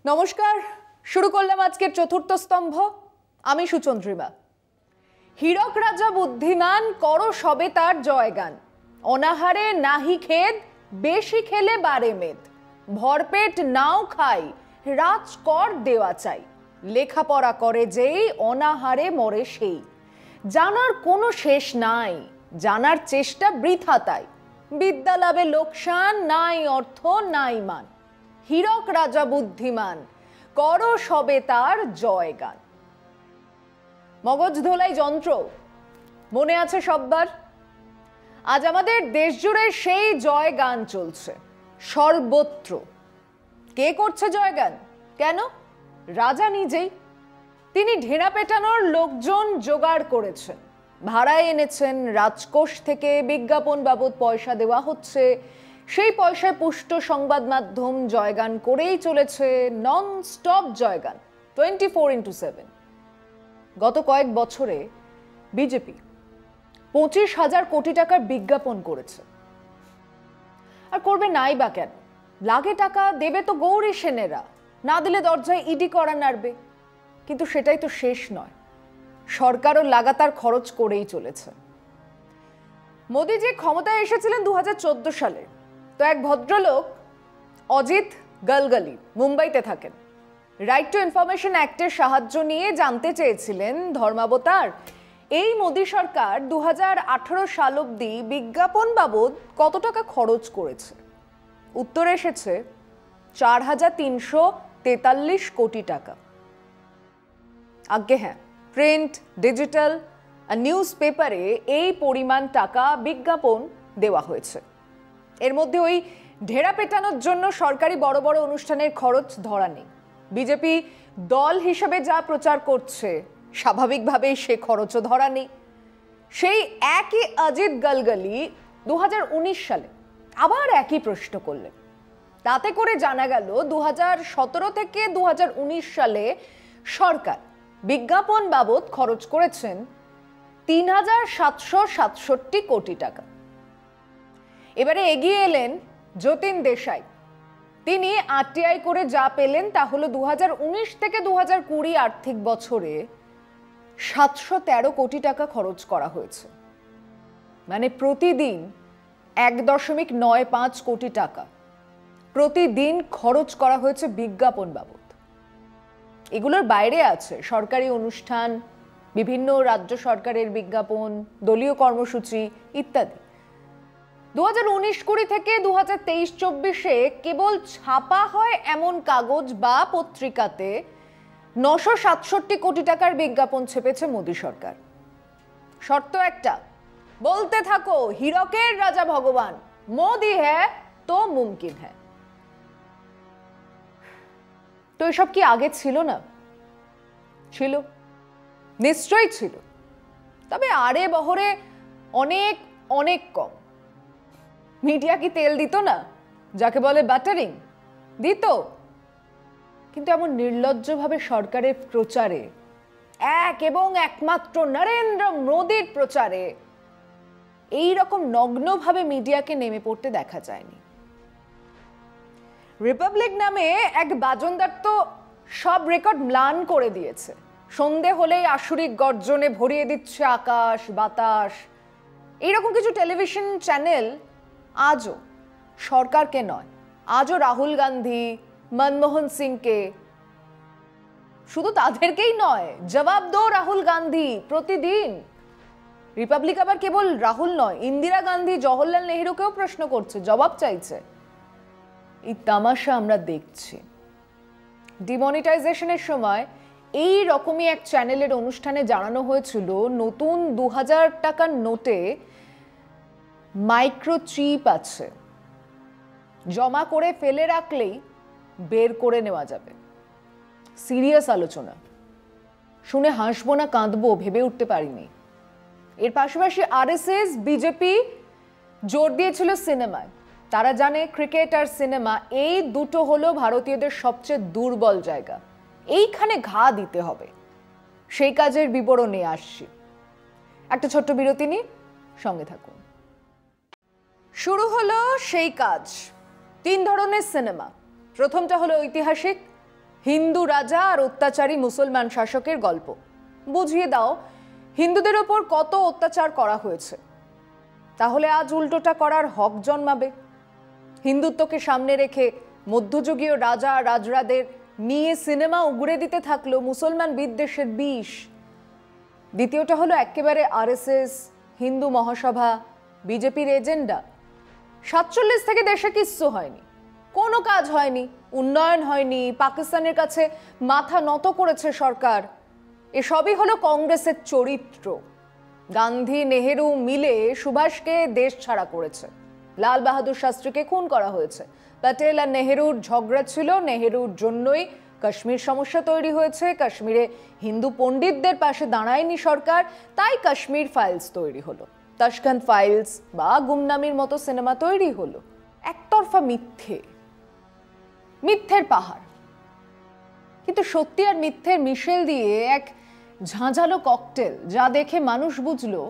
নমস্কার, শুরু করলাম আজকের চতুর্থ স্তম্ভ। আমি সুচন্দ্রিমা। হীরক রাজা বুদ্ধিমান, করো সবে তার জয়গান। অনাহারে নাহি খেদ, বেশি খেলে বারে মেদ। ভরপেট নাও খাই, রাজকর দেওয়া চাই। লেখাপড়া করে যেই, অনাহারে মরে সেই। জানার কোনো শেষ নাই, জানার চেষ্টা বৃথা তাই। বিদ্যা লাভে লোকসান, নাই অর্থ নাই মান। হীরক রাজা বুদ্ধিমান, করো সবে তার জয়গান। মগজ ধোলাই যন্ত্র মনে আছে সব্বার? আজ আমাদের দেশ জুড়ে সেই জয়গান চলছে সর্বত্র। কে করছে জয়গান? কেন? রাজা নিজেই। তিনি ঢেরা পেটানোর লোকজন জোগাড় করেছেন, ভাড়ায় এনেছেন, রাজকোষ থেকে বিজ্ঞাপন বাবদ পয়সা দেওয়া হচ্ছে। সেই পয়সায় পুষ্ট সংবাদ মাধ্যম জয়গান করেই চলেছে, নন স্টপ জয়গান, 24x7। গত কয়েক বছরে বিজেপি 25,000 কোটি টাকার বিজ্ঞাপন করেছে। আর করবে নাই বা কেন? লাগে টাকা, দেবে তো গৌরী সেনেরা, না দিলে দরজায় ইডি করা নাড়বে। কিন্তু সেটাই তো শেষ নয়, সরকারও লাগাতার খরচ করেই চলেছে। মোদি যে ক্ষমতায় এসেছিলেন 2014 সালে, তো এক ভদ্রলোক অজিত গলগলি মুম্বাইতে থাকেন, রাইট টু ইনফরমেশন অ্যাক্টের সাহায্য নিয়ে জানতে চেয়েছিলেন, ধর্মাবতার এই মোদি সরকার 2018 সাল অবধি বিজ্ঞাপন বাবদ কত টাকা খরচ করেছে। উত্তর এসেছে 4,343 কোটি টাকা। আজ্ঞে হ্যাঁ, প্রিন্ট, ডিজিটাল আর নিউজ পেপারে এই পরিমাণ টাকা বিজ্ঞাপন দেওয়া হয়েছে। এর মধ্যে ওই ঢেরা পেটানোর জন্য সরকারি বড় বড় অনুষ্ঠানের খরচ ধরা নেই। বিজেপি দল হিসেবে যা প্রচার করছে, স্বাভাবিকভাবেই সে খরচও ধরা নেই। সেই একই অজিত গলগলি 2019 সালে আবার একই প্রশ্ন করলেন। তাতে করে জানা গেল 2017 থেকে 2019 সালে সরকার বিজ্ঞাপন বাবদ খরচ করেছেন 3,767 কোটি টাকা। এবারে এগিয়ে এলেন যতীন দেশাই। তিনি আরটিআই করে যা পেলেন তা হলো 2019 থেকে 2020 আর্থিক বছরে 713 কোটি টাকা খরচ করা হয়েছে। মানে প্রতিদিন 1.95 কোটি টাকা প্রতিদিন খরচ করা হয়েছে বিজ্ঞাপন বাবদ। এগুলোর বাইরে আছে সরকারি অনুষ্ঠান, বিভিন্ন রাজ্য সরকারের বিজ্ঞাপন, দলীয় কর্মসূচি ইত্যাদি। 2019-20 থেকে 2023-24 কেবল ছাপা হয় এমন কাগজ বা পত্রিকাতে 967 কোটি টাকার বিজ্ঞাপন ছেপেছে মোদী সরকার। শর্ত একটা, বলতে থাকো হীরকের রাজা ভগবান, মোদি হ্যাঁ তো মুমকিন হ্যাঁ। তো এসব কি আগে ছিল না? ছিল, নিশ্চয়ই ছিল, তবে আরে বহরে অনেক অনেক কম। মিডিয়া কি তেল দিত না, যাকে বলে বাটারিং? দিত, কিন্তু এমন নির্লজ্জভাবে সরকারের প্রচারে, এক এবং একমাত্র নরেন্দ্র মোদির প্রচারে এই রকম নগ্নভাবে মিডিয়াকে নেমে পড়তে দেখা যায়নি। রিপাবলিক নামে এক বাজনদার তো সব রেকর্ড ম্লান করে দিয়েছে। সন্ধে হলেই আসুরিক গর্জনে ভরিয়ে দিচ্ছে আকাশ বাতাস। এইরকম কিছু টেলিভিশন চ্যানেল আজও সরকারকে নয়, আজও রাহুল গান্ধী, মনমোহন সিংকে, শুধু তাদেরকেই নয়, জবাব দো রাহুল গান্ধী প্রতিদিন। রিপাবলিক আবার কেবল রাহুল নয়, ইন্দিরা গান্ধী, জওহরলাল নেহরুকেও প্রশ্ন করছে, জবাব চাইছে। এই তামাশা আমরা দেখছি। ডিমনিটাইজেশনের সময় এই রকমই এক চ্যানেলের অনুষ্ঠানে জানানো হয়েছিল নতুন 2000 টাকার নোটে মাইক্রোচিপ আছে, জমা করে ফেলে রাখলেই বের করে নেওয়া যাবে। সিরিয়াস আলোচনা, শুনে হাসবো না কাঁদবো ভেবে উঠতে পারিনি। এর পাশাপাশি আরএসএস, বিজেপি জোর দিয়েছিল সিনেমায়। তারা জানে ক্রিকেট আর সিনেমা এই দুটো হলো ভারতীয়দের সবচেয়ে দুর্বল জায়গা, এইখানে ঘা দিতে হবে। সেই কাজের বিবরণে আসছি। একটা ছোট্ট বিরতি নিয়ে সঙ্গে থাকুন। শুরু হলো সেই কাজ। 3 ধরনের সিনেমা। প্রথমটা হলো ঐতিহাসিক, হিন্দু রাজা আর অত্যাচারী মুসলমান শাসকের গল্প। বুঝিয়ে দাও হিন্দুদের ওপর কত অত্যাচার করা হয়েছে, তাহলে আজ উল্টোটা করার হক জন্মাবে। হিন্দুত্বকে সামনে রেখে মধ্যযুগীয় রাজা রাজরাদের নিয়ে সিনেমা উগড়ে দিতে থাকলো মুসলমান বিদ্বেষের বিষ। দ্বিতীয়টা হলো একেবারে আরএসএস, হিন্দু মহাসভা, বিজেপির এজেন্ডা। 47 থেকে দেশে কিচ্ছু হয়নি, কোনো কাজ হয়নি, উন্নয়ন হয়নি, পাকিস্তানের কাছে মাথা নত করেছে সরকার। এসবই হলো কংগ্রেসের চরিত্র। গান্ধী নেহেরু মিলে সুভাষকে দেশ ছাড়া করেছে, লাল বাহাদুর শাস্ত্রীকে খুন করা হয়েছে, প্যাটেল আর নেহেরুর ঝগড়া ছিল, নেহেরুর জন্যই কাশ্মীর সমস্যা তৈরি হয়েছে, কাশ্মীরে হিন্দু পণ্ডিতদের পাশে দাঁড়ায়নি সরকার, তাই কাশ্মীর ফাইলস তৈরি হলো, তাশকান্ত ফাইলস বা গুমনামির মতো সিনেমা তৈরি হলো। একতরফা মিথ্যের পাহাড়। কিন্তু সত্যি আর মিথ্যের মিশেল দিয়ে এক ঝাঁঝালো ককটেল, যা দেখে মানুষ বুঝলো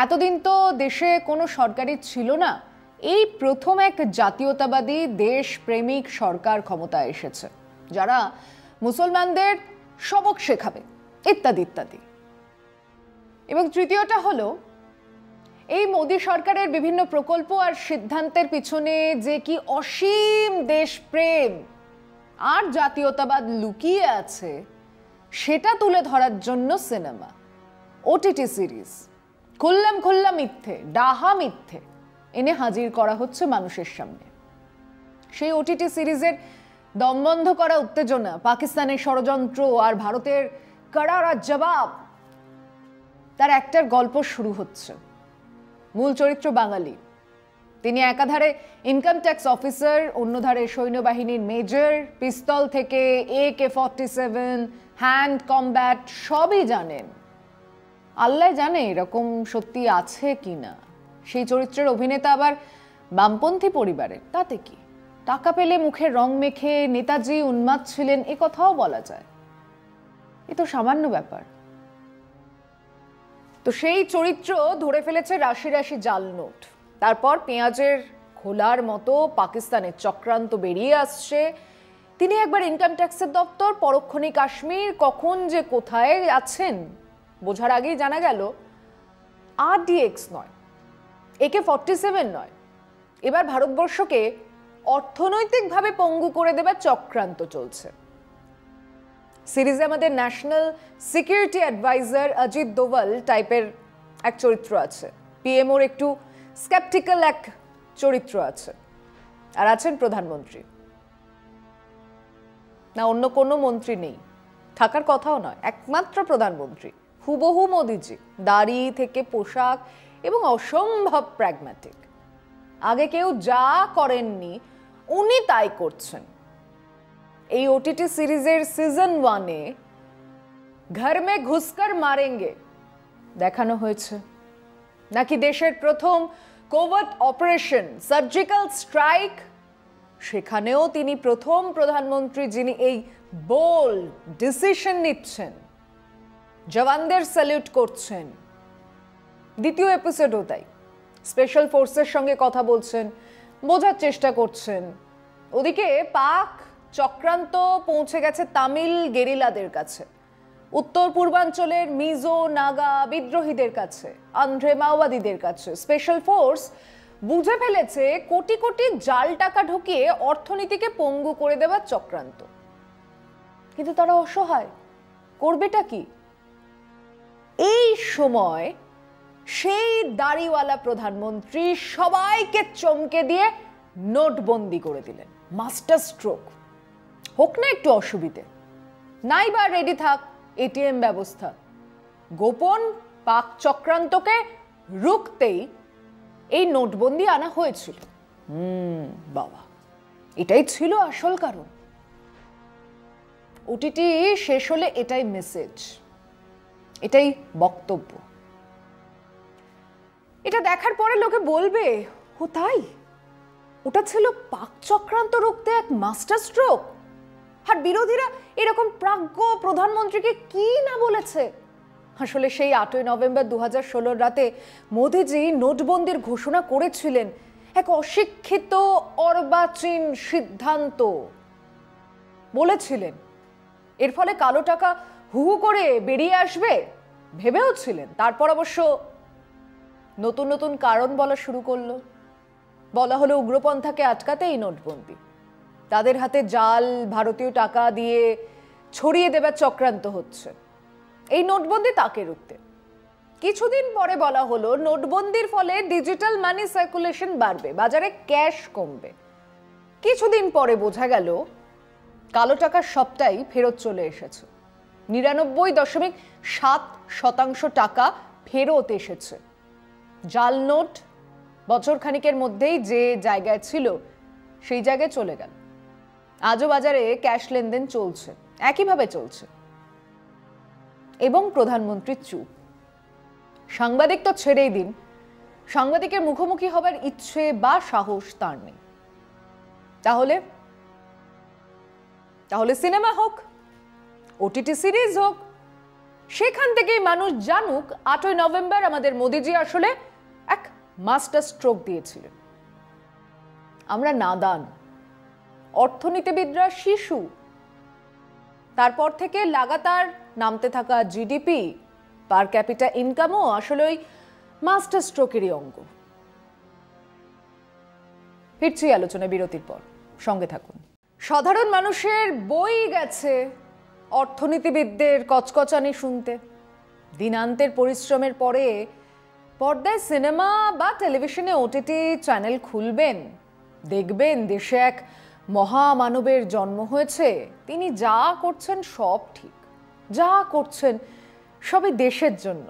এতদিন তো দেশে কোনো সরকারই ছিল না, এই প্রথম এক জাতীয়তাবাদী দেশপ্রেমিক সরকার ক্ষমতায় এসেছে, যারা মুসলমানদের সবক শেখাবে ইত্যাদি ইত্যাদি। এবং তৃতীয়টা হলো এই মোদী সরকারের বিভিন্ন প্রকল্প আর সিদ্ধান্তের পিছনে যে কি অসীম দেশপ্রেম আর জাতীয়তাবাদ লুকিয়ে আছে সেটা তুলে ধরার জন্য সিনেমা, ওটিটি সিরিজ খুল্লাম মিথ্যে, ডাহা মিথ্যে এনে হাজির করা হচ্ছে মানুষের সামনে। সেই ওটিটি সিরিজের দম বন্ধ করা উত্তেজনা, পাকিস্তানের ষড়যন্ত্র আর ভারতের কড়া জবাব, তার একটার গল্প শুরু হচ্ছে। মূল চরিত্র বাঙালি, তিনি একাধারে ইনকাম ট্যাক্স অফিসার, অন্যধারে সৈন্যবাহিনীর মেজর, পিস্তল থেকে AK-47, হ্যান্ড কমব্যাট সবই জানেন। আল্লাহ জানে এরকম সত্যি আছে কিনা। সেই চরিত্রের অভিনেতা আবার বামপন্থী পরিবারের, তাতে কি? টাকা পেলে মুখে রং মেখে নেতাজি উন্মাদ ছিলেন এ কথাও বলা যায়, এ তো সামান্য ব্যাপার। তো সেই চরিত্র ধরে ফেলেছে রাশি রাশি জাল নোট, তারপর পেঁয়াজের খোলার মতো পাকিস্তানের চক্রান্ত বেরিয়ে আসছে। তিনি একবার ইনকাম ট্যাক্সের দপ্তর, পরক্ষণে কাশ্মীর, কখন যে কোথায় আছেন বোঝার আগেই জানা গেল RDX নয়, AK-47 নয়, এবার ভারতবর্ষকে অর্থনৈতিকভাবে পঙ্গু করে দেবার চক্রান্ত চলছে। সিরিজে আমাদের national security adviser Ajit Doval টাইপের এক চরিত্র আছে, পিএমওর একটু স্কেপটিক্যাল এক চরিত্র আছে, আর আছেন প্রধানমন্ত্রী। না অন্য কোনো মন্ত্রী নেই, থাকার কথাও নয়, একমাত্র প্রধানমন্ত্রী, হুবহু মোদিজি, দাড়ি থেকে পোশাক এবং অসম্ভব প্র্যাগম্যাটিক। আগে কেউ যা করেননি উনি তাই করছেন। এই ওটিটি সিরিজের সিজন 1-এ ঘর মে ঘুসকর মারেঙ্গে দেখানো হয়েছে, নাকি দেশের প্রথম কোভার্ট অপারেশন সার্জিক্যাল স্ট্রাইক, সেখানেও তিনি প্রথম প্রধানমন্ত্রী যিনি এই বোল্ড ডিসিশন নিচ্ছেন, জওয়ানদের স্যালিউট করছেন। দ্বিতীয় এপিসোডও তাই, স্পেশাল ফোর্সের সঙ্গে কথা বলছেন, বোঝার চেষ্টা করছেন। ওদিকে পাক চক্রান্ত পৌঁছে গেছে তামিল গেরিলাদের কাছে, উত্তর পূর্বাঞ্চলের মিজো নাগা বিদ্রোহীদের কাছে, আন্ধ্রে মাওবাদীদের কাছে। স্পেশাল ফোর্স বুঝে ফেলেছে কোটি কোটি জাল টাকা ঢুকিয়ে অর্থনীতিকে পঙ্গু করে দেওয়ার চক্রান্ত, কিন্তু তারা অসহায়, করবেটা কি? এই সময় সেই দাড়িওয়ালা প্রধানমন্ত্রী সবাইকে চমকে দিয়ে নোটবন্দি করে দিলেন। মাস্টার স্ট্রোক, হোক না একটু অসুবিধে, নাই বা রেডি থাক এটিএম ব্যবস্থা। গোপন পাক চক্রান্তকে রুখতেই এই নোটবন্দি আনা হয়েছিল। বাবা, এটাই ছিল আসল কারণ। ওটিটি শেষ হলে এটাই মেসেজ, এটাই বক্তব্য। এটা দেখার পরে লোকে বলবে, ও তাই, ওটা ছিল পাক চক্রান্ত রুখতে এক মাস্টার স্ট্রোক। আর বিরোধীরা এরকম প্রাজ্ঞ প্রধানমন্ত্রীকে কি না বলেছে। আসলে সেই 8ই নভেম্বর 2016 রাতে মোদিজি নোটবন্দির ঘোষণা করেছিলেন এক অশিক্ষিত অর্বাচীন সিদ্ধান্ত। বলেছিলেন। এর ফলে কালো টাকা হু হু করে বেরিয়ে আসবে ভেবেও ছিলেন। তারপর অবশ্য নতুন নতুন কারণ বলা শুরু করলো। বলা হলো উগ্রপন্থাকে আটকাতে এই নোটবন্দি, তাদের হাতে জাল ভারতীয় টাকা দিয়ে ছড়িয়ে দেবার চক্রান্ত হচ্ছে, এই নোটবন্দি তাকে রুখতে। কিছুদিন পরে বলা হলো নোটবন্দির ফলে ডিজিটাল মানি সার্কুলেশন বাড়বে, বাজারে ক্যাশ কমবে। কিছুদিন পরে বোঝা গেল কালো টাকার সবটাই ফেরত চলে এসেছে। 99.7% টাকা ফেরত এসেছে। জাল নোট বছর খানিকের মধ্যেই যে জায়গায় ছিল সেই জায়গায় চলে গেল। আজও বাজারে ক্যাশ লেনদেন চলছে, একইভাবে চলছে। এবং প্রধানমন্ত্রী চুপ। সাংবাদিক তো ছেড়েই দিন, সাংবাদিকের মুখোমুখি হবার ইচ্ছে বা সাহস তার নেই। তাহলে সিনেমা হোক, ওটিটি সিরিজ হোক, সেখান থেকেই মানুষ জানুক 8ই নভেম্বর আমাদের মোদিজি আসলে এক মাস্টার স্ট্রোক দিয়েছিলেন। আমরা নাদান, অর্থনীতিবিদরা শিশু। তারপর থেকে লাগাতার নামতে থাকা জিডিপি, পার ক্যাপিটা ইনকামও আসলে ওই মাস্টার স্ট্রোকেরই অঙ্গ। ফিরছি আলোচনা বিরতির পর, সঙ্গে থাকুন। সাধারণ মানুষের বই গেছে অর্থনীতিবিদদের কচকচানি শুনতে। দিনান্তের পরিশ্রমের পরে পর্দায় সিনেমা বা টেলিভিশনে ওটিটি চ্যানেল খুলবেন, দেখবেন দেশে এক মহামানবের জন্ম হয়েছে। তিনি যা করছেন সব ঠিক, যা করছেন সবই দেশের জন্য,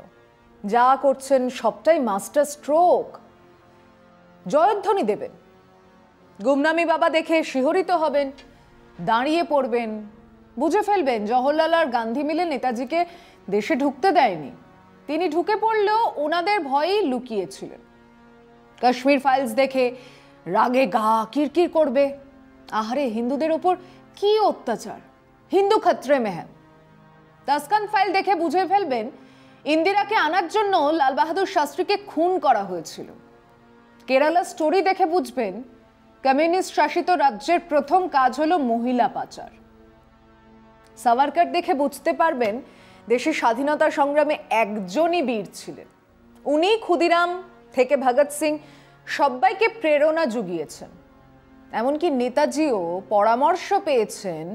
যা করছেন সবটাই মাস্টার স্ট্রোক। জয়ধ্বনি দেবেন, গুমনামি বাবা দেখে শিহরিত হবেন, দাঁড়িয়ে পড়বেন, বুঝে ফেলবেন জওহরলাল আর গান্ধী মিলে নেতাজিকে দেশে ঢুকতে দেয়নি। তিনি ঢুকে পড়লেও ওনাদের ভয়েই লুকিয়েছিলেন। কাশ্মীর ফাইলস দেখে রাগে গা কিরকির করবে, আহারে হিন্দুদের ওপর কি অত্যাচার, হিন্দু খতরে মে হ্যায়। তাসকান ফাইল দেখে বুঝে ফেলবেন ইন্দিরাকে আনার জন্য লাল বাহাদুর শাস্ত্রীকে খুন করা হয়েছিল। কেরালা স্টোরি দেখে বুঝবেন কমিউনিস্ট শাসিত রাজ্যের প্রথম কাজ হলো মহিলা পাচার। সাভারকার দেখে বুঝতে পারবেন দেশের স্বাধীনতা সংগ্রামে একজনই বীর ছিলেন, উনি ক্ষুদিরাম থেকে ভগৎ সিং সবাইকে প্রেরণা জুগিয়েছেন। এমনকি নেতাজিও পরামর্শ পেয়েছেন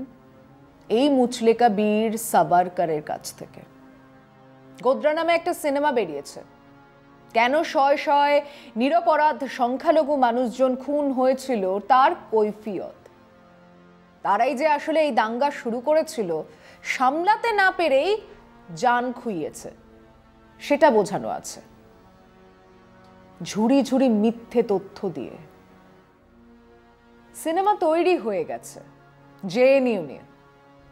এই মুচলেকা বীর সাভারকারের কাছ থেকে। গোদ্রা নামে একটা সিনেমা বেরিয়েছে, কেন শয় শয় নিরপরাধ সংখ্যালঘু মানুষজন খুন হয়েছিল তার কৈফিয়ত। তারাই যে আসলে এই দাঙ্গা শুরু করেছিল, সামলাতে না পেরেই জান খুইয়েছে, সেটা বোঝানো আছে ঝুড়ি ঝুড়ি মিথ্যে তথ্য দিয়ে। সিনেমা তৈরি হয়ে গেছে জেএনইউ নিয়ে,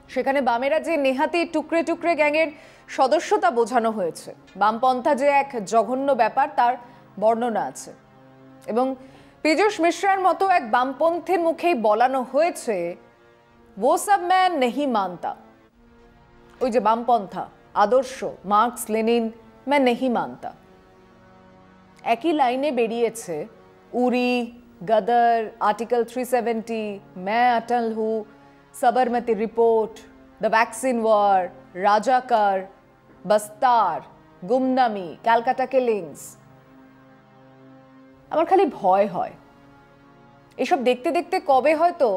সেখানে বামেরা যে নেহাতি টুকরে টুকরে গ্যাংয়ের সদস্যতা বোঝানো হয়েছে, বামপন্থা যে এক জঘন্য ব্যাপার তার বর্ণনা আছে। এবং পীযূষ মিশ্রার মতো এক বামপন্থীর মুখেই বলানো হয়েছে वो सब मैं नहीं मानता। ওই যে বামপন্থা আদর্শ মার্কস লেনিন मैं नहीं मानता। একই লাইনে বেরিয়েছে উরি, গদর, আর্টিকেল 370, मैं अटल हूँ, Sabarmati report, the vaccine war, রাজাকার, বস্তার, গুমনামি, ক্যালকাটা কিলিংস। আমার খালি ভয় হয় এসব দেখতে দেখতে কবে হয়তো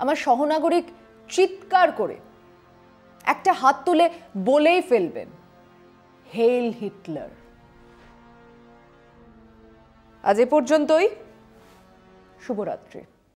আমার সহনাগরিক চিৎকার করে একটা হাত তুলে বলেই ফেলবেন হেল হিটলার। আজ এ পর্যন্তই, শুভরাত্রি।